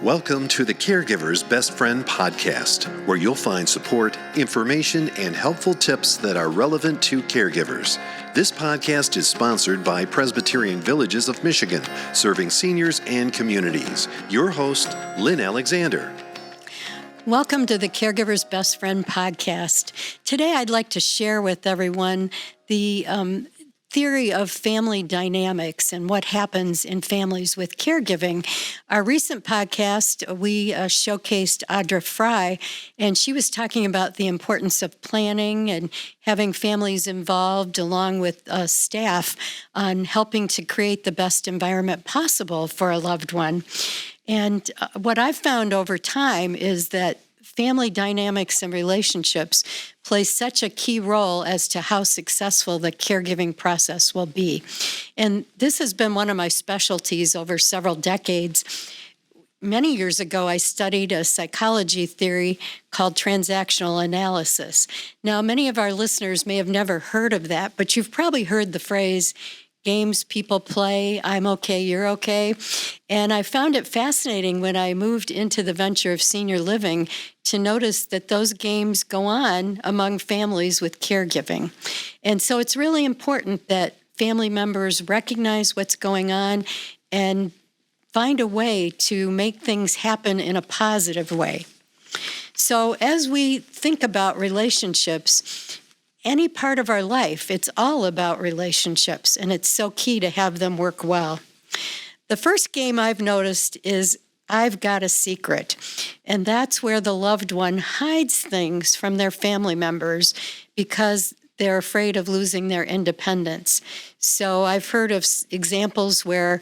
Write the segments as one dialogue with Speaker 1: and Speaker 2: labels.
Speaker 1: Welcome to the Caregiver's Best Friend podcast, where you'll find support, information, and helpful tips that are relevant to caregivers. This podcast is sponsored by Presbyterian Villages of Michigan, serving seniors and communities. Your host, Lynn Alexander.
Speaker 2: Welcome to the Caregiver's Best Friend podcast. Today I'd like to share with everyone the theory of family dynamics and what happens in families with caregiving. Our recent podcast, we showcased Audra Fry, and she was talking about the importance of planning and having families involved along with staff on helping to create the best environment possible for a loved one. And what I've found over time is that family dynamics and relationships play such a key role as to how successful the caregiving process will be. And this has been one of my specialties over several decades. Many years ago, I studied a psychology theory called transactional analysis. Now, many of our listeners may have never heard of that, but you've probably heard the phrase, games people play, I'm okay, you're okay. And I found it fascinating when I moved into the venture of senior living to notice that those games go on among families with caregiving. And so it's really important that family members recognize what's going on and find a way to make things happen in a positive way. So as we think about relationships, any part of our life, it's all about relationships, and it's so key to have them work well. The first game I've noticed is I've got a secret, and that's where the loved one hides things from their family members because they're afraid of losing their independence. So I've heard of examples where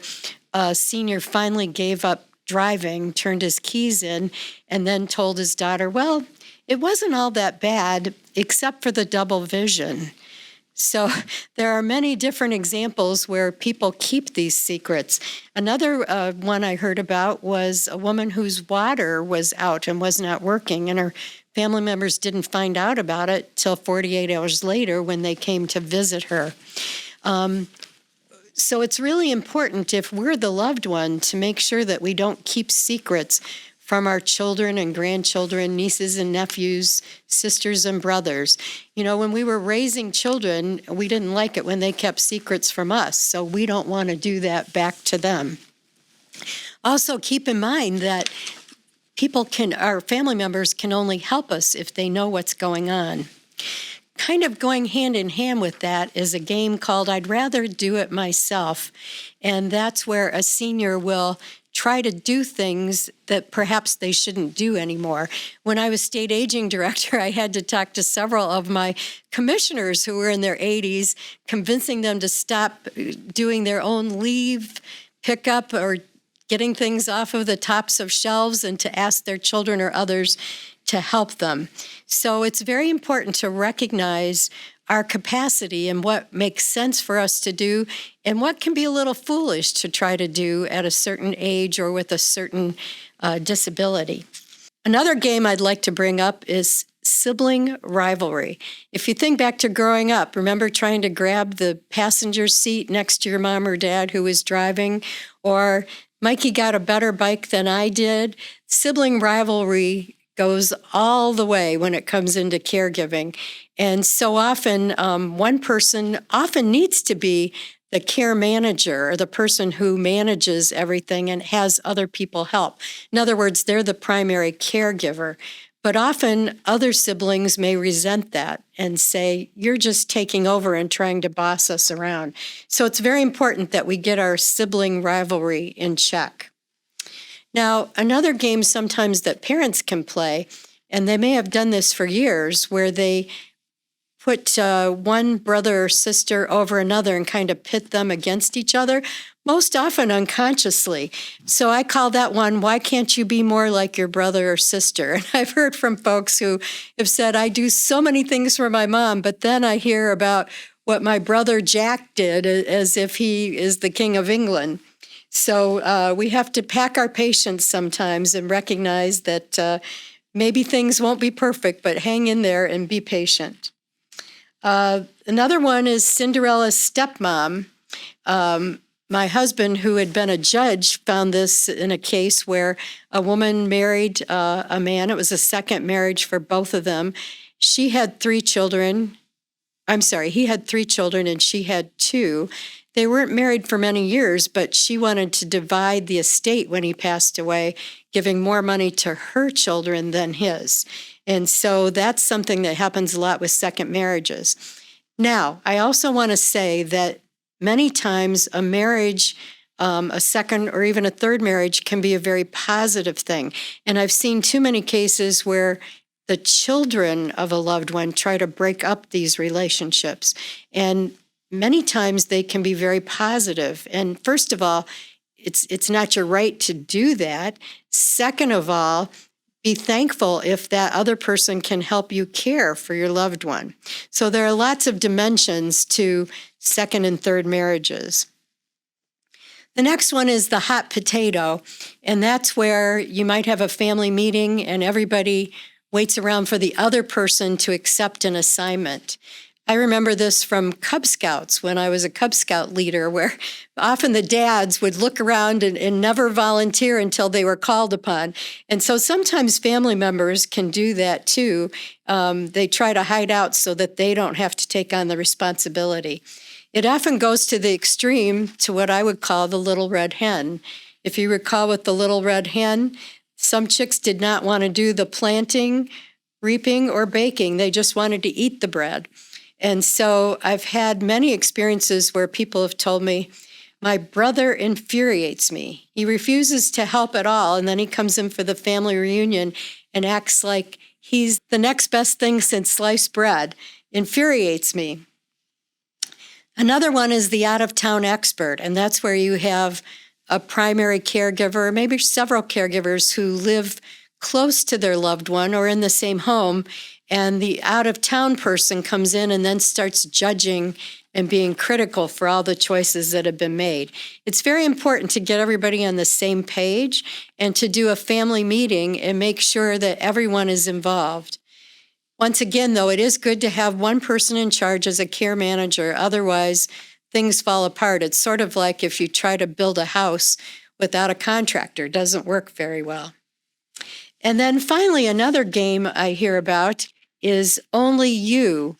Speaker 2: a senior finally gave up driving, turned his keys in, and then told his daughter, well, it wasn't all that bad, except for the double vision. So there are many different examples where people keep these secrets. Another one I heard about was a woman whose water was out and was not working, and her family members didn't find out about it till 48 hours later when they came to visit her. So it's really important, if we're the loved one, to make sure that we don't keep secrets from our children and grandchildren, nieces and nephews, sisters and brothers. You know, when we were raising children, we didn't like it when they kept secrets from us, so we don't want to do that back to them. Also, keep in mind that our family members can only help us if they know what's going on. Kind of going hand in hand with that is a game called I'd Rather Do It Myself, and that's where a senior will try to do things that perhaps they shouldn't do anymore. When I was state aging director, I had to talk to several of my commissioners who were in their 80s, convincing them to stop doing their own leave pickup or getting things off of the tops of shelves and to ask their children or others to help them. So it's very important to recognize our capacity and what makes sense for us to do and what can be a little foolish to try to do at a certain age or with a certain disability. Another game I'd like to bring up is sibling rivalry. If you think back to growing up, remember trying to grab the passenger seat next to your mom or dad who was driving, or Mikey got a better bike than I did? Sibling rivalry goes all the way when it comes into caregiving. And so often, one person often needs to be the care manager or the person who manages everything and has other people help. In other words, they're the primary caregiver. But often other siblings may resent that and say, you're just taking over and trying to boss us around. So it's very important that we get our sibling rivalry in check. Now, another game sometimes that parents can play, and they may have done this for years, where they put one brother or sister over another and kind of pit them against each other, most often unconsciously. So I call that one, why can't you be more like your brother or sister? And I've heard from folks who have said, I do so many things for my mom, but then I hear about what my brother Jack did as if he is the King of England. So we have to pack our patience sometimes and recognize that maybe things won't be perfect, but hang in there and be patient. Another one is Cinderella's stepmom. My husband, who had been a judge, found this in a case where a woman married a man. It was a second marriage for both of them. She had 3 children. He had 3 children and she had 2. They weren't married for many years, but she wanted to divide the estate when he passed away, giving more money to her children than his. And so that's something that happens a lot with second marriages. Now, I also want to say that many times a marriage, a second or even a third marriage, can be a very positive thing. And I've seen too many cases where the children of a loved one try to break up these relationships. And many times they can be very positive. And first of all, it's not your right to do that. Second of all, be thankful if that other person can help you care for your loved one. So there are lots of dimensions to second and third marriages. The next one is the hot potato, and that's where you might have a family meeting and everybody waits around for the other person to accept an assignment. I remember this from Cub Scouts when I was a Cub Scout leader, where often the dads would look around and never volunteer until they were called upon. And so sometimes family members can do that too. They try to hide out so that they don't have to take on the responsibility. It often goes to the extreme to what I would call the little red hen. If you recall with the little red hen, some chicks did not want to do the planting, reaping, or baking. They just wanted to eat the bread. And so I've had many experiences where people have told me, my brother infuriates me. He refuses to help at all, and then he comes in for the family reunion and acts like he's the next best thing since sliced bread. Infuriates me. Another one is the out-of-town expert, and that's where you have a primary caregiver, maybe several caregivers who live close to their loved one or in the same home, and the out-of-town person comes in and then starts judging and being critical for all the choices that have been made. It's very important to get everybody on the same page and to do a family meeting and make sure that everyone is involved. Once again, though, it is good to have one person in charge as a care manager. Otherwise, things fall apart. It's sort of like if you try to build a house without a contractor. It doesn't work very well. And then finally, another game I hear about is only you.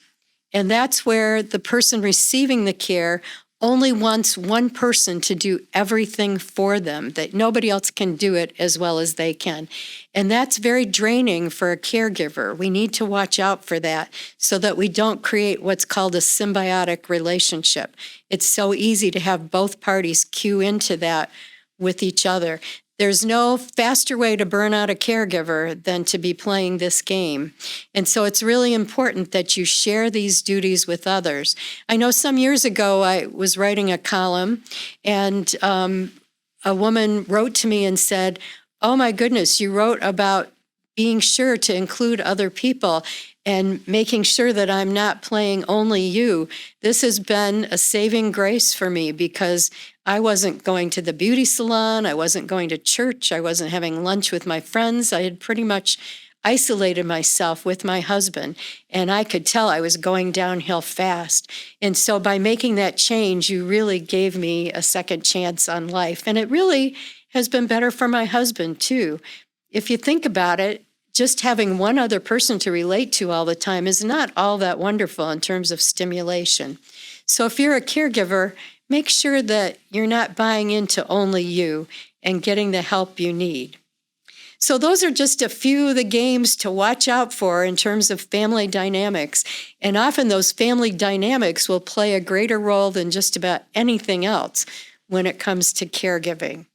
Speaker 2: And that's where the person receiving the care only wants one person to do everything for them, that nobody else can do it as well as they can. And that's very draining for a caregiver. We need to watch out for that so that we don't create what's called a symbiotic relationship. It's so easy to have both parties cue into that with each other. There's no faster way to burn out a caregiver than to be playing this game. And so it's really important that you share these duties with others. I know some years ago I was writing a column and a woman wrote to me and said, "Oh my goodness, you wrote about being sure to include other people and making sure that I'm not playing only you. This has been a saving grace for me because I wasn't going to the beauty salon, I wasn't going to church, I wasn't having lunch with my friends. I had pretty much isolated myself with my husband, and I could tell I was going downhill fast. And so by making that change, you really gave me a second chance on life. And it really has been better for my husband too. If you think about it, just having one other person to relate to all the time is not all that wonderful in terms of stimulation. So if you're a caregiver, make sure that you're not buying into only you and getting the help you need. So those are just a few of the games to watch out for in terms of family dynamics. And often those family dynamics will play a greater role than just about anything else when it comes to caregiving.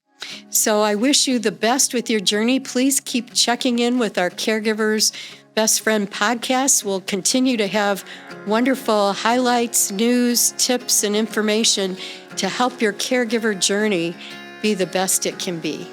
Speaker 2: So I wish you the best with your journey. Please keep checking in with our Caregivers Best Friend podcast. We'll continue to have wonderful highlights, news, tips, and information to help your caregiver journey be the best it can be.